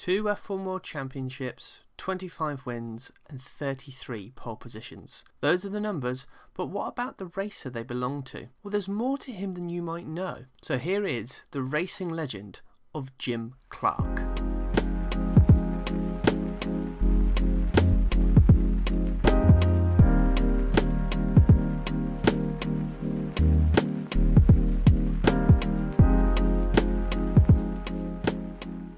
2 F1 World Championships, 25 wins and 33 pole positions. Those are the numbers, but what about the racer they belong to? Well, there's more to him than you might know. So here is the racing legend of Jim Clark.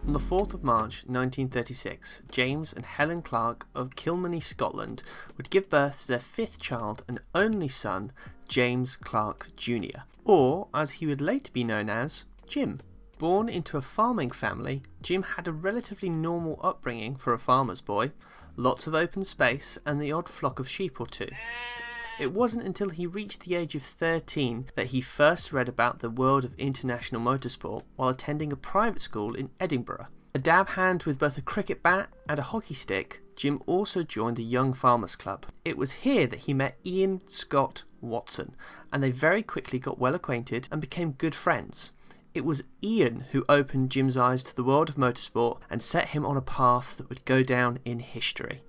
On the 4th of March 1936, James and Helen Clark of Kilmeny, Scotland would give birth to their 5th child and only son, James Clark Jr., or as he would later be known as, Jim. Born into a farming family, Jim had a relatively normal upbringing for a farmer's boy, lots of open space and the odd flock of sheep or two. It wasn't until he reached the age of 13 that he first read about the world of international motorsport while attending a private school in Edinburgh. A dab hand with both a cricket bat and a hockey stick, Jim also joined the Young Farmers Club. It was here that he met Ian Scott Watson, and they very quickly got well acquainted and became good friends. It was Ian who opened Jim's eyes to the world of motorsport and set him on a path that would go down in history.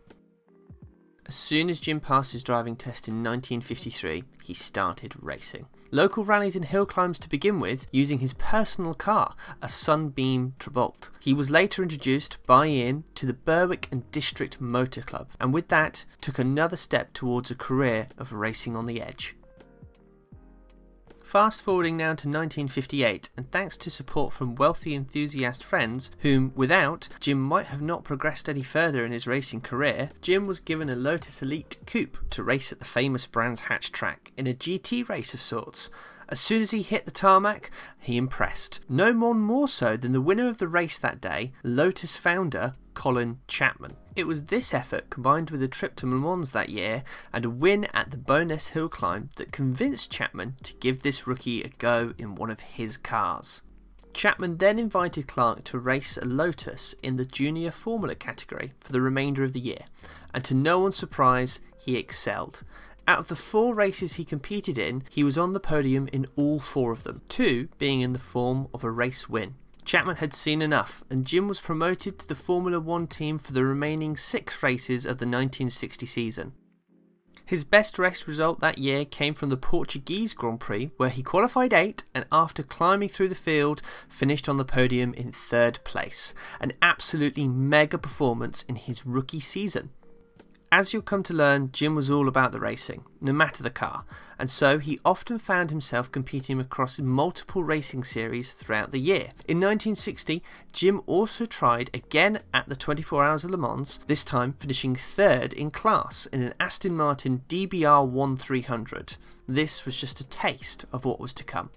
As soon as Jim passed his driving test in 1953, he started racing. Local rallies and hill climbs to begin with, using his personal car, a Sunbeam Trabant. He was later introduced by Ian to the Berwick and District Motor Club, and with that took another step towards a career of racing on the edge. Fast forwarding now to 1958, and thanks to support from wealthy enthusiast friends, whom without, Jim might have not progressed any further in his racing career, Jim was given a Lotus Elite Coupe to race at the famous Brands Hatch track, in a GT race of sorts. As soon as he hit the tarmac, he impressed. No one more so than the winner of the race that day, Lotus founder Colin Chapman. It was this effort, combined with a trip to Le Mans that year and a win at the Bowness Hill Climb, that convinced Chapman to give this rookie a go in one of his cars. Chapman then invited Clark to race a Lotus in the Junior Formula category for the remainder of the year, and to no one's surprise, he excelled. Out of the 4 races he competed in, he was on the podium in all 4 of them, 2 being in the form of a race win. Chapman had seen enough, and Jim was promoted to the Formula 1 team for the remaining 6 races of the 1960 season. His best race result that year came from the Portuguese Grand Prix, where he qualified 8th and after climbing through the field, finished on the podium in 3rd place. An absolutely mega performance in his rookie season. As you'll come to learn, Jim was all about the racing, no matter the car, and so he often found himself competing across multiple racing series throughout the year. In 1960, Jim also tried again at the 24 Hours of Le Mans, this time finishing 3rd in class in an Aston Martin DBR 1300. This was just a taste of what was to come.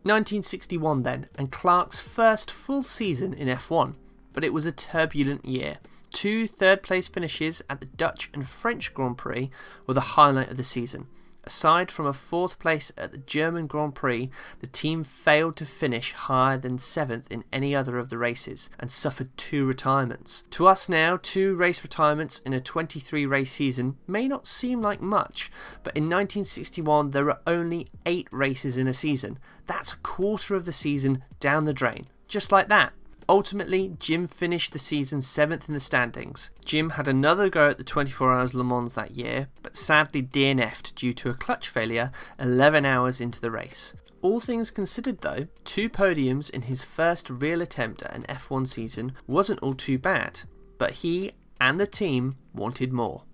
1961 then, and Clark's first full season in F1, but it was a turbulent year. 2 third-place finishes at the Dutch and French Grand Prix were the highlight of the season. Aside from a 4th place at the German Grand Prix, the team failed to finish higher than 7th in any other of the races and suffered 2 retirements. To us now, 2 race retirements in a 23-race season may not seem like much, but in 1961 there were only 8 races in a season. That's a quarter of the season down the drain, just like that. Ultimately, Jim finished the season 7th in the standings. Jim had another go at the 24 Hours Le Mans that year, but sadly DNF'd due to a clutch failure 11 hours into the race. All things considered though, 2 podiums in his first real attempt at an F1 season wasn't all too bad, but he and the team wanted more.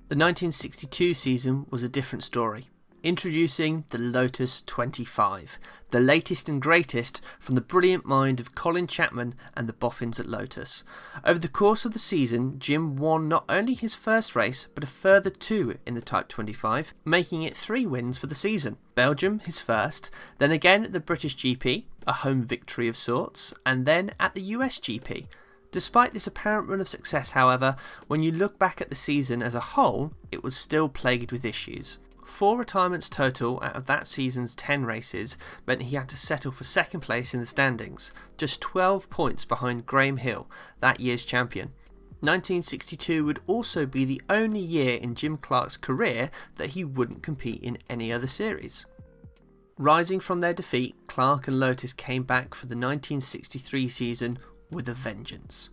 The 1962 season was a different story. Introducing the Lotus 25, the latest and greatest from the brilliant mind of Colin Chapman and the boffins at Lotus. Over the course of the season, Jim won not only his first race, but a further 2 in the Type 25, making it 3 wins for the season. Belgium, his first, then again at the British GP, a home victory of sorts, and then at the US GP. Despite this apparent run of success, however, when you look back at the season as a whole, it was still plagued with issues. 4 retirements total out of that season's 10 races meant he had to settle for 2nd place in the standings, just 12 points behind Graham Hill, that year's champion. 1962 would also be the only year in Jim Clark's career that he wouldn't compete in any other series. Rising from their defeat, Clark and Lotus came back for the 1963 season with a vengeance.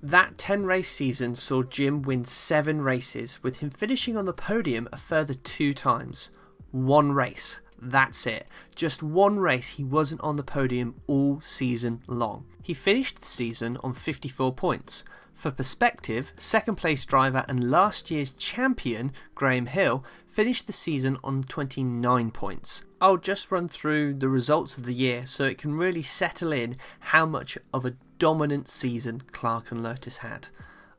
That 10-race season saw Jim win 7 races, with him finishing on the podium a further 2 times. 1 race, that's it. Just 1 race he wasn't on the podium all season long. He finished the season on 54 points. For perspective, second place driver and last year's champion, Graham Hill, finished the season on 29 points. I'll just run through the results of the year so it can really settle in how much of a dominant season Clark and Lotus had.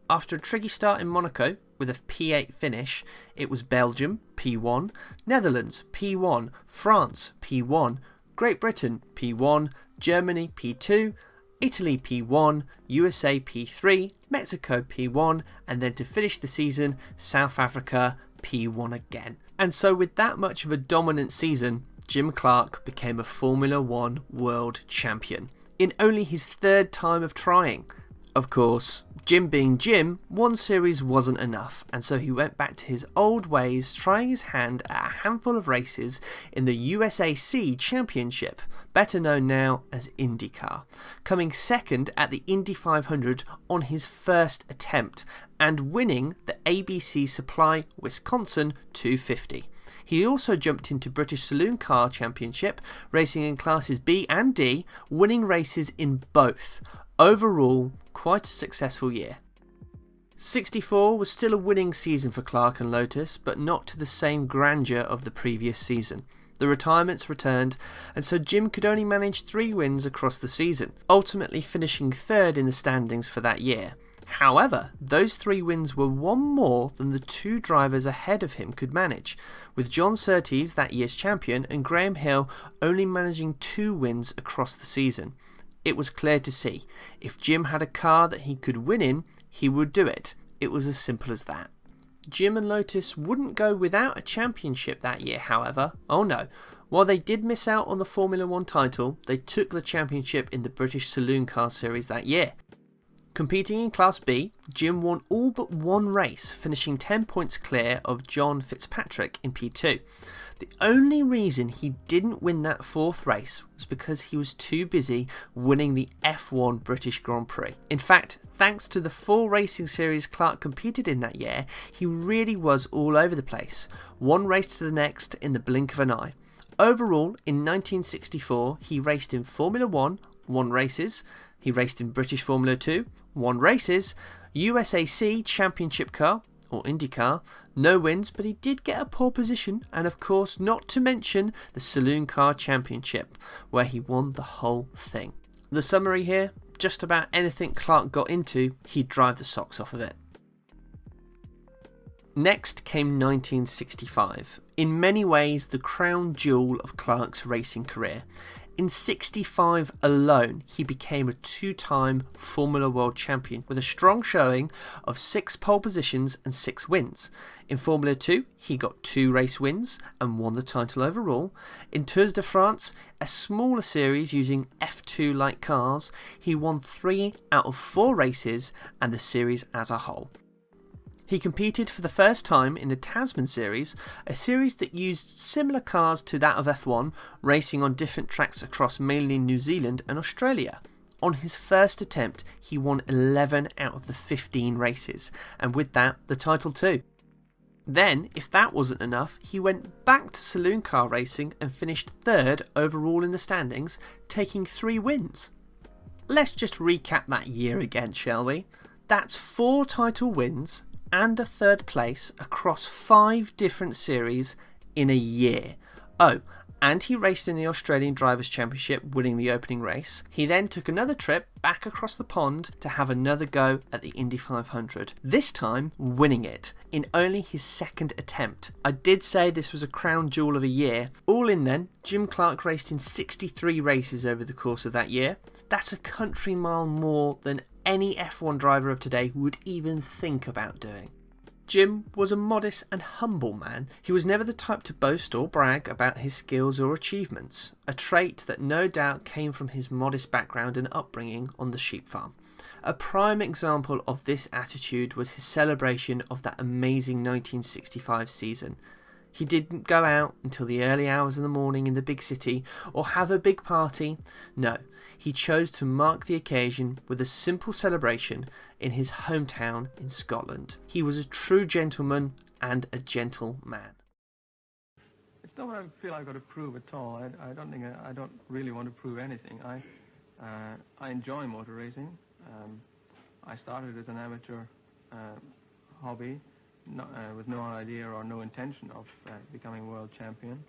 After a tricky start in Monaco with a P8 finish, it was Belgium, P1, Netherlands, P1, France, P1, Great Britain, P1, Germany, P2, Italy P1, USA P3, Mexico P1, and then to finish the season, South Africa P1 again. And so with that much of a dominant season, Jim Clark became a Formula 1 world champion in only his 3rd time of trying. Of course, Jim being Jim, 1 series wasn't enough, and so he went back to his old ways, trying his hand at a handful of races in the USAC Championship, better known now as IndyCar, coming second at the Indy 500 on his first attempt, and winning the ABC Supply Wisconsin 250. He also jumped into British Saloon Car Championship, racing in classes B and D, winning races in both. Overall, quite a successful year. 64 was still a winning season for Clark and Lotus, but not to the same grandeur of the previous season. The retirements returned, and so Jim could only manage 3 wins across the season, ultimately finishing 3rd in the standings for that year. However, those 3 wins were 1 more than the 2 drivers ahead of him could manage, with John Surtees, that year's champion, and Graham Hill only managing 2 wins across the season. It was clear to see, if Jim had a car that he could win in, he would do it. It was as simple as that. Jim and Lotus wouldn't go without a championship that year, however. Oh no. While they did miss out on the Formula 1 title, they took the championship in the British Saloon Car Series that year. Competing in Class B, Jim won all but 1 race, finishing 10 points clear of John Fitzpatrick in P2. The only reason he didn't win that 4th race was because he was too busy winning the F1 British Grand Prix. In fact, thanks to the 4 racing series Clark competed in that year, he really was all over the place, 1 race to the next in the blink of an eye. Overall, in 1964, he raced in Formula 1, 1 races, he raced in British Formula 2, 1 races, USAC Championship Car, or IndyCar, no wins, but he did get a pole position, and of course not to mention the Saloon Car Championship, where he won the whole thing. The summary here, just about anything Clark got into, he'd drive the socks off of it. Next came 1965, in many ways the crown jewel of Clark's racing career. In 65 alone, he became a 2-time Formula World Champion with a strong showing of 6 pole positions and 6 wins. In Formula 2, he got 2 race wins and won the title overall. In Tours de France, a smaller series using F2-like cars, he won 3 out of 4 races and the series as a whole. He competed for the first time in the Tasman Series, a series that used similar cars to that of F1, racing on different tracks across mainly New Zealand and Australia. On his first attempt, he won 11 out of the 15 races, and with that, the title too. Then, if that wasn't enough, he went back to saloon car racing and finished 3rd overall in the standings, taking 3 wins. Let's just recap that year again, shall we? That's 4 title wins and a 3rd place across 5 different series in a year. Oh, and he raced in the Australian Drivers' Championship, winning the opening race. He then took another trip back across the pond to have another go at the Indy 500, this time winning it in only his 2nd attempt. I did say this was a crown jewel of a year. All in then, Jim Clark raced in 63 races over the course of that year. That's a country mile more than any F1 driver of today would even think about doing. Jim was a modest and humble man. He was never the type to boast or brag about his skills or achievements, a trait that no doubt came from his modest background and upbringing on the sheep farm. A prime example of this attitude was his celebration of that amazing 1965 season. He didn't go out until the early hours of the morning in the big city or have a big party. No, he chose to mark the occasion with a simple celebration in his hometown in Scotland. He was a true gentleman and a gentle man. It's not what I feel I've got to prove at all. I don't really want to prove anything. I enjoy motor racing. I started as an amateur hobby, with no idea or no intention of becoming world champion.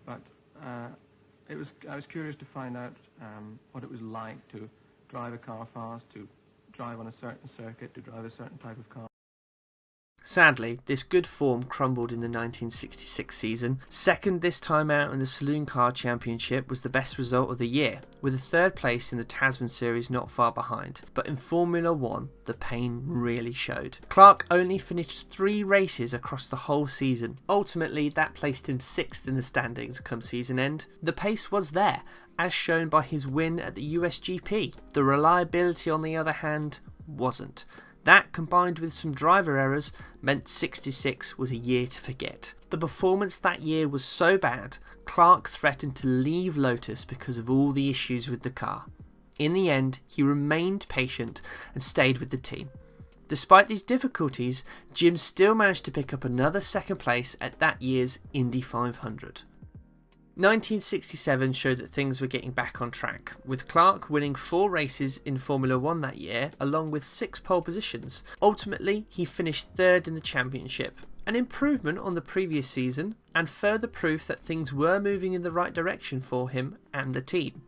But I was curious to find out what it was like to drive a car fast, to drive on a certain circuit, to drive a certain type of car. Sadly, this good form crumbled in the 1966 season. Second this time out in the Saloon Car Championship was the best result of the year, with a third place in the Tasman Series not far behind. But in Formula 1, the pain really showed. Clark only finished 3 races across the whole season. Ultimately, that placed him 6th in the standings come season end. The pace was there, as shown by his win at the USGP. The reliability, on the other hand, wasn't. That, combined with some driver errors, meant 66 was a year to forget. The performance that year was so bad, Clark threatened to leave Lotus because of all the issues with the car. In the end, he remained patient and stayed with the team. Despite these difficulties, Jim still managed to pick up another second place at that year's Indy 500. 1967 showed that things were getting back on track, with Clark winning 4 races in Formula 1 that year, along with 6 pole positions. Ultimately, he finished 3rd in the championship, an improvement on the previous season, and further proof that things were moving in the right direction for him and the team.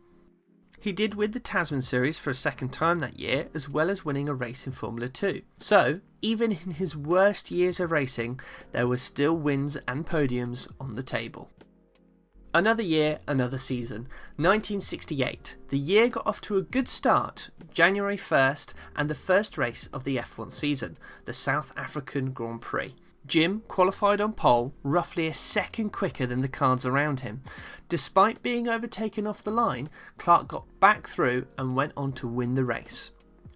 He did win the Tasman Series for a second time that year, as well as winning a race in Formula 2. So, even in his worst years of racing, there were still wins and podiums on the table. Another year, another season. 1968. The year got off to a good start, January 1st, and the first race of the F1 season, the South African Grand Prix. Jim qualified on pole, roughly a second quicker than the cars around him. Despite being overtaken off the line, Clark got back through and went on to win the race.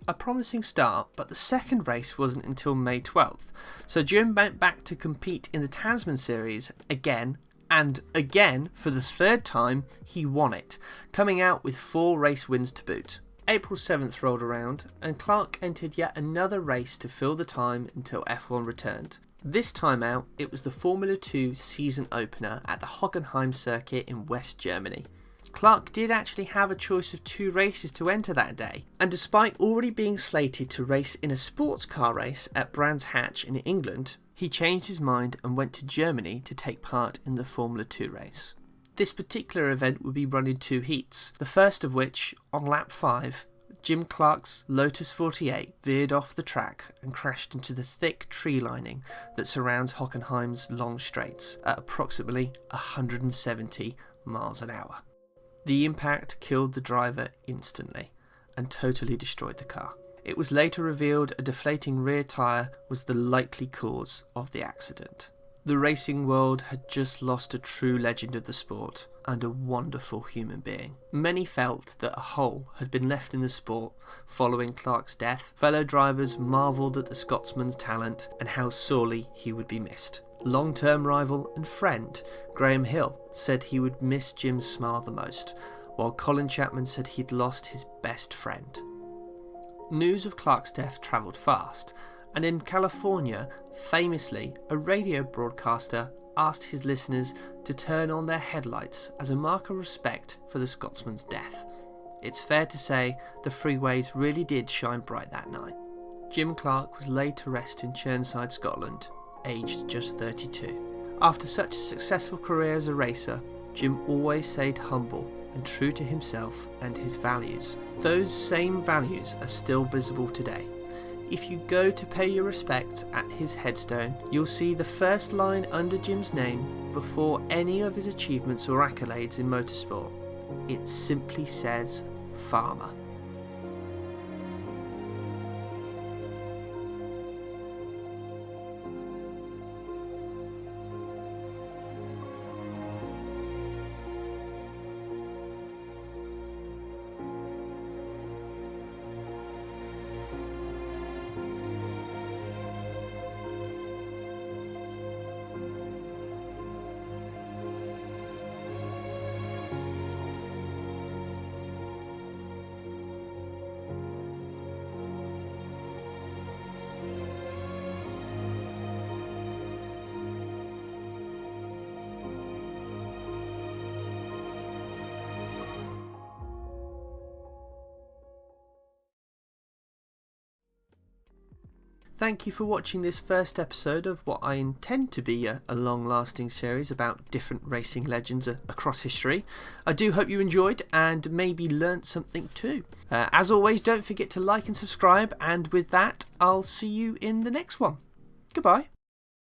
A promising start, but the second race wasn't until May 12th, so Jim went back to compete in the Tasman Series again. And again, for the 3rd time, he won it, coming out with 4 race wins to boot. April 7th rolled around, and Clark entered yet another race to fill the time until F1 returned. This time out, it was the Formula 2 season opener at the Hockenheim circuit in West Germany. Clark did actually have a choice of 2 races to enter that day, and despite already being slated to race in a sports car race at Brands Hatch in England, he changed his mind and went to Germany to take part in the Formula 2 race. This particular event would be run in 2 heats, the first of which, on lap 5, Jim Clark's Lotus 48 veered off the track and crashed into the thick tree lining that surrounds Hockenheim's long straights at approximately 170 miles an hour. The impact killed the driver instantly and totally destroyed the car. It was later revealed a deflating rear tyre was the likely cause of the accident. The racing world had just lost a true legend of the sport and a wonderful human being. Many felt that a hole had been left in the sport following Clark's death. Fellow drivers marvelled at the Scotsman's talent and how sorely he would be missed. Long-term rival and friend Graham Hill said he would miss Jim's smile the most, while Colin Chapman said he'd lost his best friend. News of Clark's death travelled fast, and in California, famously, a radio broadcaster asked his listeners to turn on their headlights as a mark of respect for the Scotsman's death. It's fair to say the freeways really did shine bright that night. Jim Clark was laid to rest in Chirnside, Scotland, aged just 32. After such a successful career as a racer, Jim always stayed humble and true to himself and his values. Those same values are still visible today. If you go to pay your respects at his headstone, you'll see the first line under Jim's name before any of his achievements or accolades in motorsport. It simply says Farmer. Thank you for watching this first episode of what I intend to be a long-lasting series about different racing legends across history. I do hope you enjoyed and maybe learnt something too. As always, don't forget to like and subscribe, and with that, I'll see you in the next one. Goodbye.